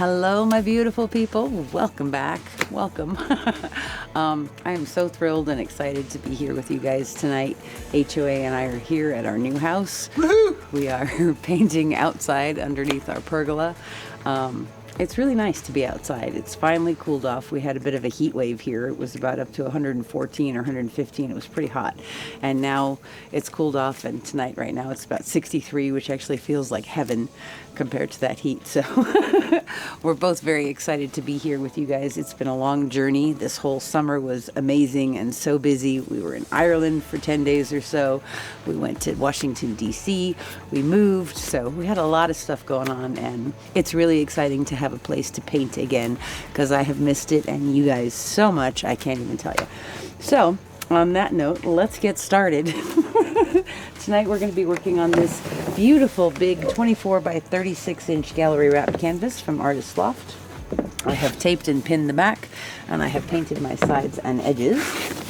Hello, my beautiful people. Welcome back. Welcome. I am so thrilled and excited to be here with you guys tonight. HOA and I are here at our new house. Woohoo! We are painting outside underneath our pergola. It's really nice to be outside. It's finally cooled off. We had a bit of a heat wave here. It was about up to 114 or 115. It was pretty hot. And now it's cooled off, and tonight, right now, it's about 63, which actually feels like heaven compared to that heat. So we're both very excited to be here with you guys. It's been a long journey. This whole summer was amazing and so busy. We were in Ireland for 10 days or so. We went to Washington D.C. We moved. So we had a lot of stuff going on, and it's really exciting to have a place to paint again because I have missed it and you guys so much. I can't even tell you. So on that note, let's get started. Tonight we're going to be working on this beautiful big 24 by 36 inch gallery wrap canvas from Artist Loft. I have taped and pinned the back, and I have painted my sides and edges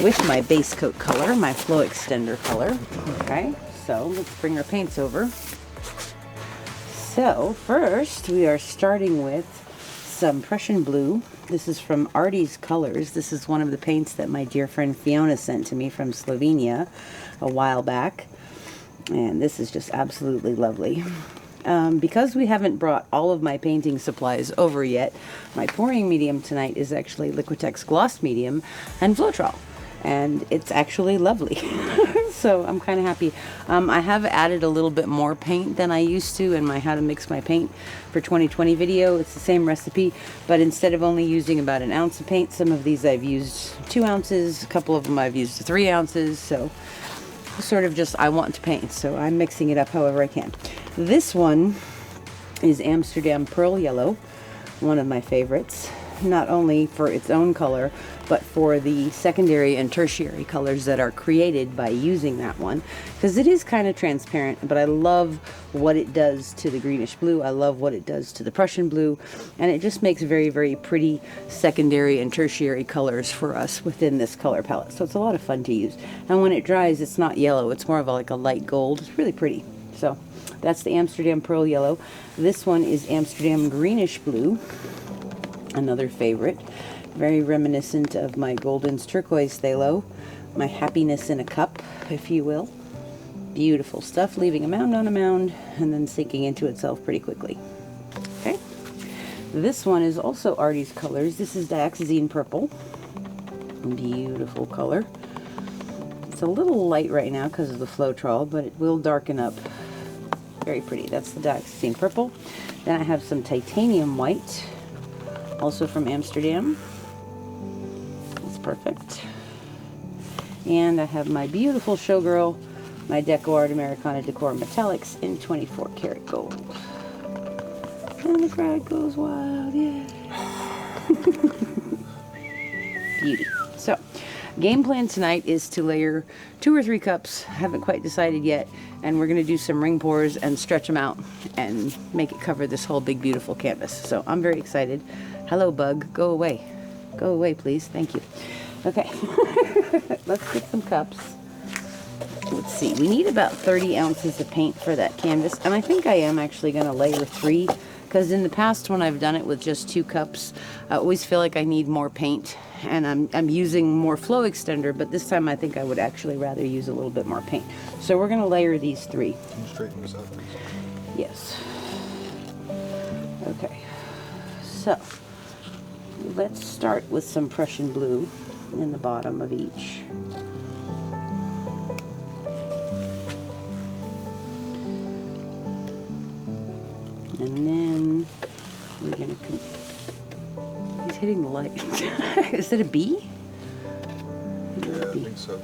with my base coat color, my flow extender color. Okay, so let's bring our paints over. So first we are starting with some Prussian blue. This is from Artie's Colors. This is one of the paints that my dear friend Fiona sent to me from Slovenia a while back. And this is just absolutely lovely. Because we haven't brought all of my painting supplies over yet, my pouring medium tonight is actually Liquitex Gloss Medium and Floetrol. And it's actually lovely. So I'm kind of happy. I have added a little bit more paint than I used to in my how to mix my paint for 2020 video. It's the same recipe, but instead of only using about 1 ounce of paint, some of these I've used 2 ounces, a couple of them I've used 3 ounces. So sort of just I want to paint, so I'm mixing it up however I can. This one is Amsterdam Pearl Yellow, one of my favorites, not only for its own color, but for the secondary and tertiary colors that are created by using that one, because it is kind of transparent, but I love what it does to the greenish blue. I love what it does to the Prussian blue, and it just makes very, very pretty secondary and tertiary colors for us within this color palette. So it's a lot of fun to use. And when it dries, it's not yellow. It's more of like a light gold. It's really pretty. So that's the Amsterdam Pearl Yellow. This one is Amsterdam Greenish Blue, another favorite. Very reminiscent of my Golden's Turquoise Phthalo, my Happiness in a Cup, if you will. Beautiful stuff, leaving a mound on a mound and then sinking into itself pretty quickly. Okay, this one is also Artie's Colors. This is Dioxazine Purple. Beautiful color. It's a little light right now because of the Floetrol, but it will darken up. Very pretty. That's the Dioxazine Purple. Then I have some Titanium White, also from Amsterdam. That's perfect. And I have my beautiful Showgirl, my Deco Art Americana Decor Metallics in 24 karat gold. And the crowd goes wild, yeah. Beauty. So, game plan tonight is to layer 2 or 3 cups, haven't quite decided yet, and we're going to do some ring pours and stretch them out and make it cover this whole big beautiful canvas. So I'm very excited. Hello bug, go away. Go away please, thank you. Okay, let's get some cups. Let's see, we need about 30 ounces of paint for that canvas, and I think I am actually going to layer 3, because in the past when I've done it with just 2 cups, I always feel like I need more paint, and I'm using more flow extender, but this time I think I would actually rather use a little bit more paint. So we're going to layer these 3. Can you straighten this out, please? Yes. Okay, so let's start with some Prussian blue in the bottom of each. And then we're going to... He's hitting the light. Is it a bee? Yeah, I think so.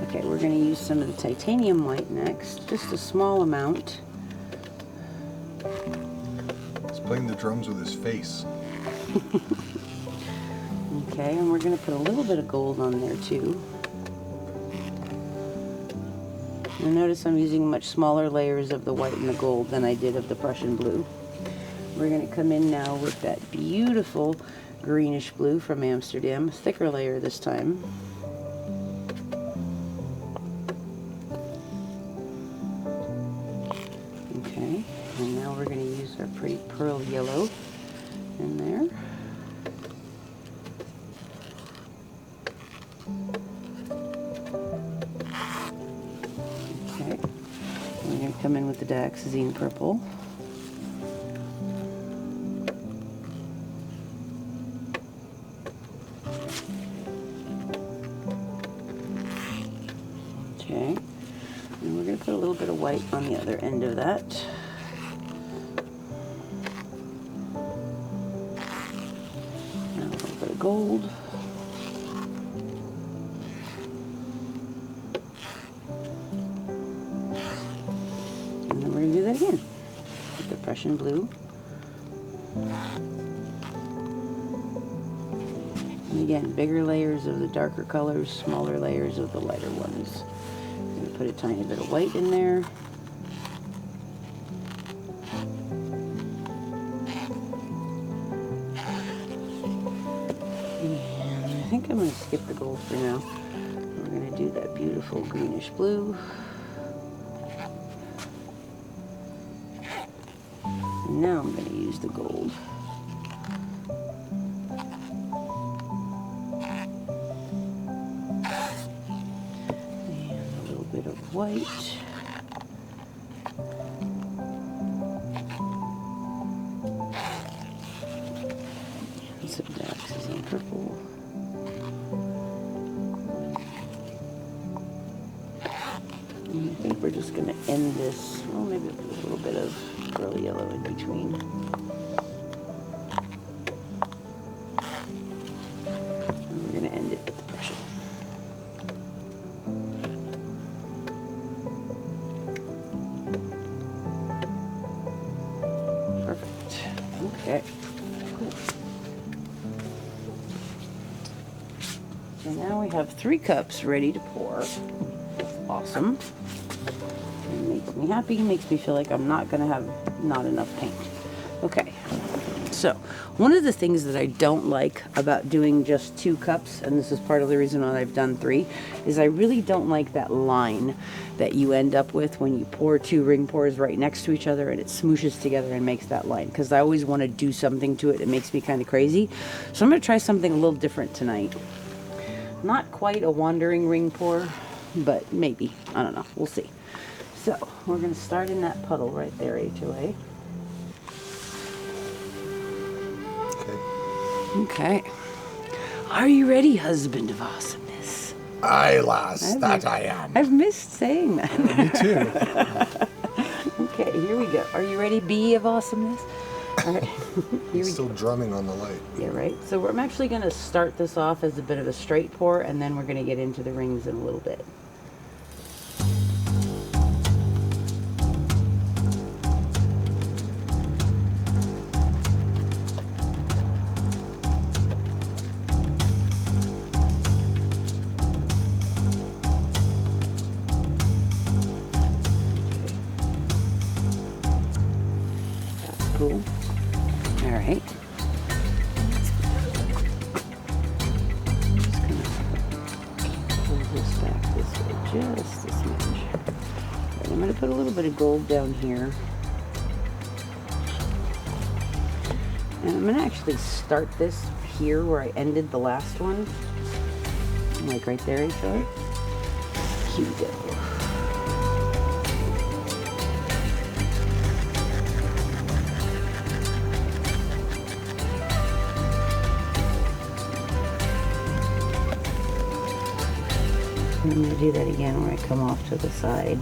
Okay, we're going to use some of the Titanium White next. Just a small amount. He's playing the drums with his face. Okay, and we're going to put a little bit of gold on there too. And notice I'm using much smaller layers of the white and the gold than I did of the Prussian blue. We're going to come in now with that beautiful greenish blue from Amsterdam, a thicker layer this time. Okay, and now we're going to use our pretty pearl yellow in there. Okay, we're going to come in with the Dioxazine purple. Okay, and we're going to put a little bit of white on the other end of that. Now a little bit of gold. And then we're going to do that again with the Prussian blue. And again, bigger layers of the darker colors, smaller layers of the lighter ones. I'm going to put a tiny bit of white in there. And I think I'm going to skip the gold for now. We're going to do that beautiful greenish blue. And now I'm going to use the gold. White. And some Dioxazine purple. And I think we're just going to end this, well, maybe with a little bit of pearl yellow in between. And we're going to end it with the Prussian. Okay, cool. So now we have 3 cups ready to pour. Awesome. It makes me happy, makes me feel like I'm not going to have not enough paint. Okay, so one of the things that I don't like about doing just 2 cups, and this is part of the reason why I've done 3, is I really don't like that line that you end up with when you pour 2 ring pours right next to each other and it smooshes together and makes that line, because I always want to do something to it. It makes me kind of crazy. So I'm going to try something a little different tonight. Not quite a wandering ring pour, but maybe. I don't know. We'll see. So we're going to start in that puddle right there, HOA. Okay. Are you ready, Husband of Awesomeness? Aye, lass, that I am. I've missed saying that. Me too. Okay, here we go. Are you ready, Bee of Awesomeness? All right. Here we Still go. drumming on the light. Yeah, right. So I'm actually going to start this off as a bit of a straight pour, and then we're going to get into the rings in a little bit. Cool. All right. Just gonna pull this back this way just a smidge. Right, I'm gonna put a little bit of gold down here. And I'm gonna actually start this here where I ended the last one. Like right there, HOA. Here we go. I'm going to do that again where I come off to the side.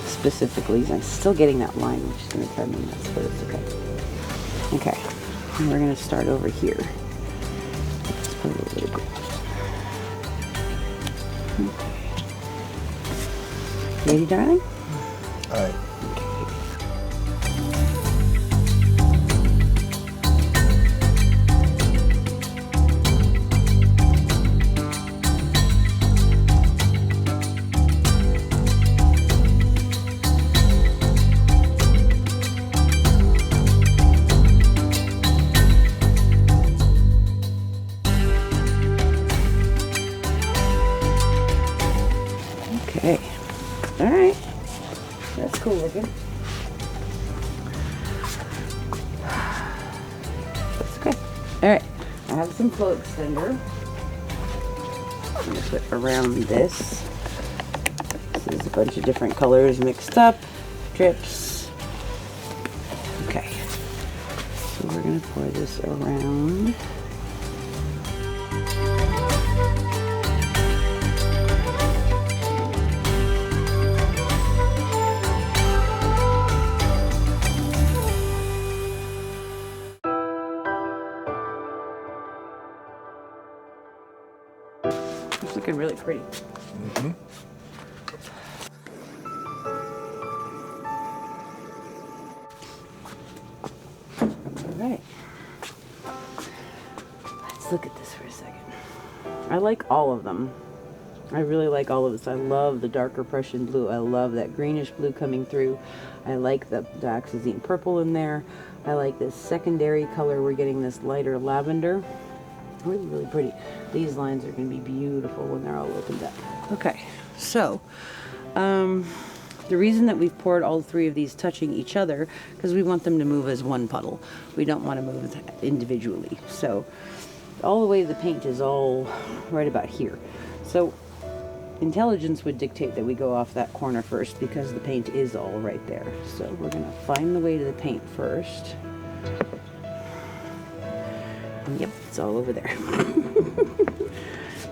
Specifically, I'm still getting that line, which is going to drive me nuts, but it's okay. Okay, and we're going to start over here. Let's put a little bit of gold. Okay. Ready, darling? All right. Okay. All right. That's cool looking. have some flow extender. I'm going to put around this. This is a bunch of different colors mixed up, drips. Okay, so we're going to pour this around. It's looking really pretty. Mm-hmm. All right. Let's look at this for a second. I like all of them. I really like all of this. I love the darker Prussian blue. I love that greenish blue coming through. I like the dioxazine purple in there. I like this secondary color. We're getting this lighter lavender. Really, really pretty. These lines are going to be beautiful when they're all opened up. Okay, so the reason that we've poured all three of these touching each other, because we want them to move as one puddle. We don't want to move individually. So all the way the paint is all right about here. So intelligence would dictate that we go off that corner first because the paint is all right there. So we're going to find the way to the paint first. Yep, it's all over there.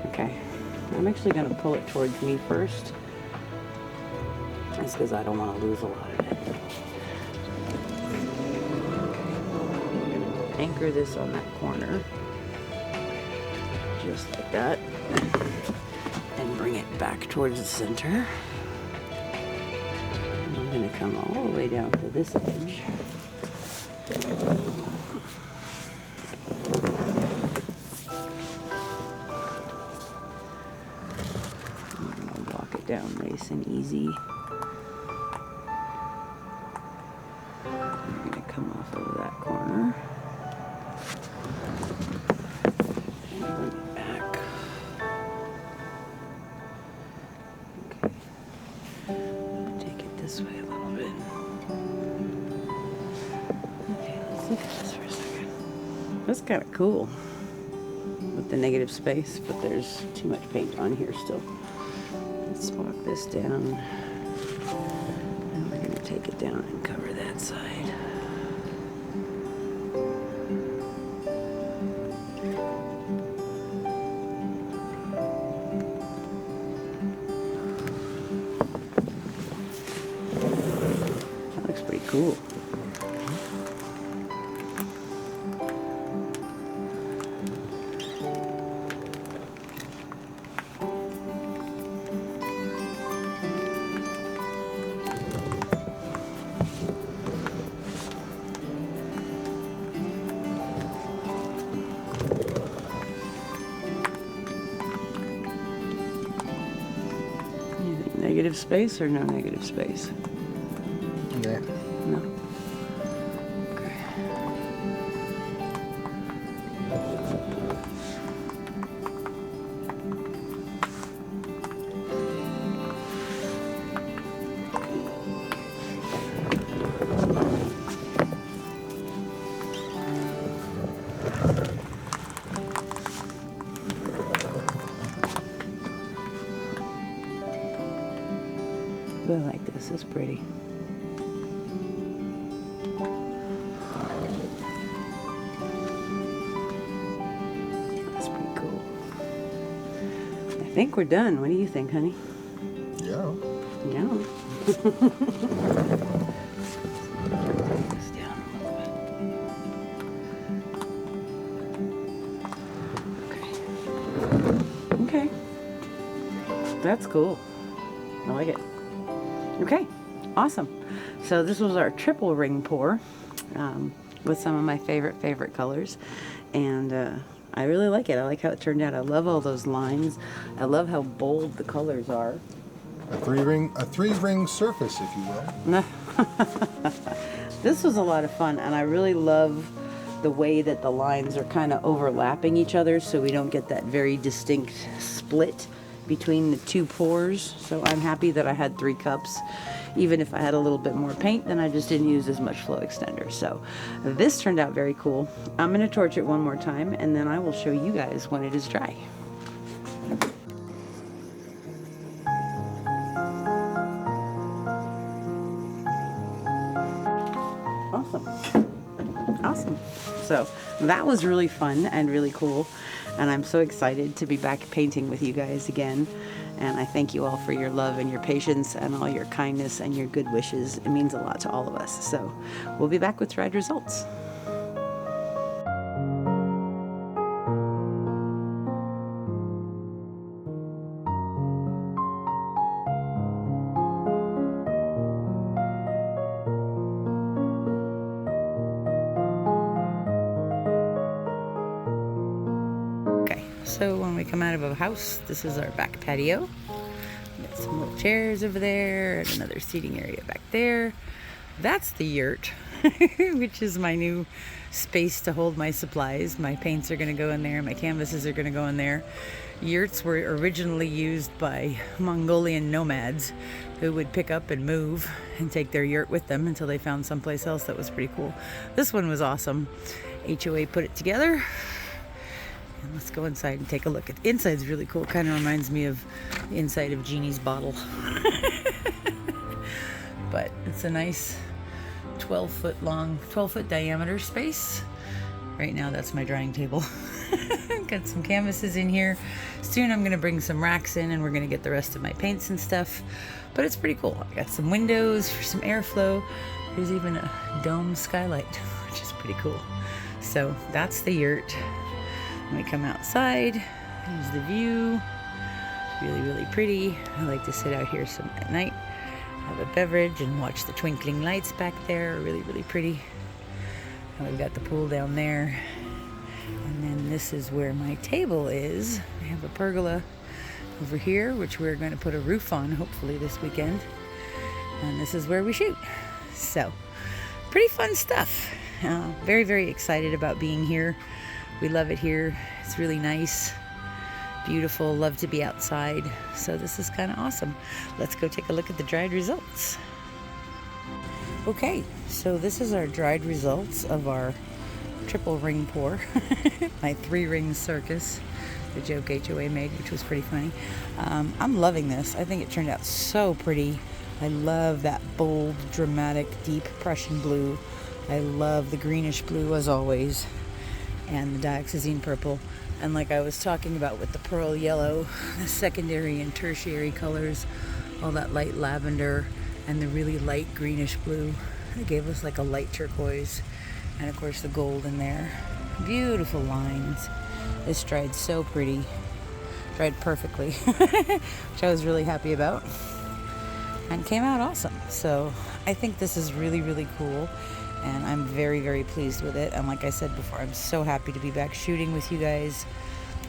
Okay, I'm actually going to pull it towards me first. That's because I don't want to lose a lot of it. I'm going to anchor this on that corner. Just like that. And bring it back towards the center. And I'm going to come all the way down to this edge. Down nice and easy. I'm going to come off over that corner and bring it back. Okay, take it this way a little bit. Okay, let's look at this for a second. That's kind of cool with the negative space, but there's too much paint on here still. Let's walk this down, and we're going to take it down and cover that side. That looks pretty cool. Negative space or no negative space? Yeah. No. Okay. I like this. It's pretty. That's pretty cool. I think we're done. What do you think, honey? Yeah. Yeah. This down a little bit. Okay. Okay. That's cool. I like it. Okay, awesome. So this was our triple ring pour with some of my favorite colors, and I really like it. I like how it turned out. I love all those lines. I love how bold the colors are. A three-ring surface, if you will. This was a lot of fun, and I really love the way that the lines are kind of overlapping each other, so we don't get that very distinct split between the 2 pours, so I'm happy that I had 3 cups. Even if I had a little bit more paint, then I just didn't use as much flow extender. So this turned out very cool. I'm going to torch it one more time, and then I will show you guys when it is dry. Awesome. So that was really fun and really cool, and I'm so excited to be back painting with you guys again. And I thank you all for your love and your patience and all your kindness and your good wishes. It means a lot to all of us. So we'll be back with dried results. So when we come out of a house, this is our back patio. We got some little chairs over there and another seating area back there. That's the yurt, which is my new space to hold my supplies. My paints are going to go in there. My canvases are going to go in there. Yurts were originally used by Mongolian nomads who would pick up and move and take their yurt with them until they found someplace else that was pretty cool. This one was awesome. HOA put it together. Let's go inside and take a look. The inside's really cool. Kind of reminds me of the inside of Jeannie's bottle. But it's a nice 12-foot long, 12-foot diameter space. Right now, that's my drying table. Got some canvases in here. Soon I'm going to bring some racks in and we're going to get the rest of my paints and stuff. But it's pretty cool. I got some windows for some airflow. There's even a dome skylight, which is pretty cool. So that's the yurt. When we come outside, here's the view. Really, really pretty. I like to sit out here some at night, have a beverage, and watch the twinkling lights back there. Really, really pretty. And we've got the pool down there. And then this is where my table is. I have a pergola over here, which we're going to put a roof on, hopefully this weekend. And this is where we shoot. So, pretty fun stuff. Very, very excited about being here. We love it here. It's really nice, beautiful, love to be outside. So this is kind of awesome. Let's go take a look at the dried results. Okay, so this is our dried results of our triple ring pour. My 3-ring Circus, the joke HOA made, which was pretty funny. I'm loving this. I think it turned out so pretty. I love that bold, dramatic, deep Prussian blue. I love the greenish blue as always. And the dioxazine purple, and like I was talking about with the pearl yellow, the secondary and tertiary colors, all that light lavender and the really light greenish blue. It gave us like a light turquoise, and of course the gold in there. Beautiful lines. This dried so pretty, dried perfectly, which I was really happy about, and came out awesome. So I think this is really, really cool. And I'm very, very pleased with it. And like I said before, I'm so happy to be back shooting with you guys.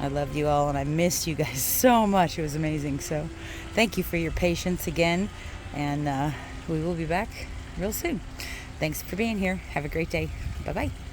I love you all, and I miss you guys so much. It was amazing. So thank you for your patience again. And we will be back real soon. Thanks for being here. Have a great day. Bye-bye.